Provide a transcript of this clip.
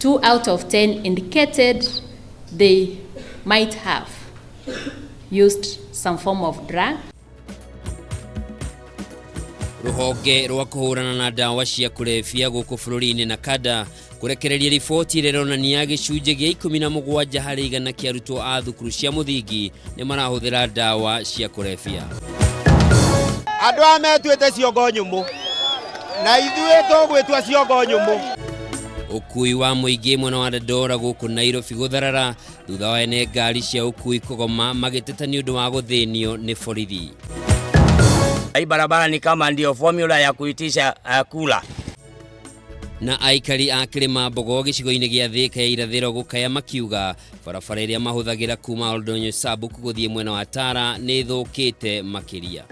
2 out of 10 indicated they might have used some form of drug. Ruhonge rwa kuhurana na dawa cia kulevya guku bururi-ini na kada kurekereria riboti rironania gicunje gia 17 harĩ igana kia arutwo a thukuru cia muthingi ni marahuthira dawa cia kulevya. Andu ametuite ciongo nyumu na ithuĩ tũgwĩtua ciongo nyumu. Ukui wa muingi mwena wa Dandora guku Nairobi gutharara thutha wa ene ngari cia ukui kugoma magiteta ni undu wa guthinio ni borithi. Hii barabara ni kama ndio formula ya kuitisha kula. Na aikari a Kirimambogo gicigo-ini gia Thika ya irathiro gukaya makiuga barabara iria mahuthagira kuma Oldonyo Sabu kuguthie mwena wa Tara ni thukite makiria.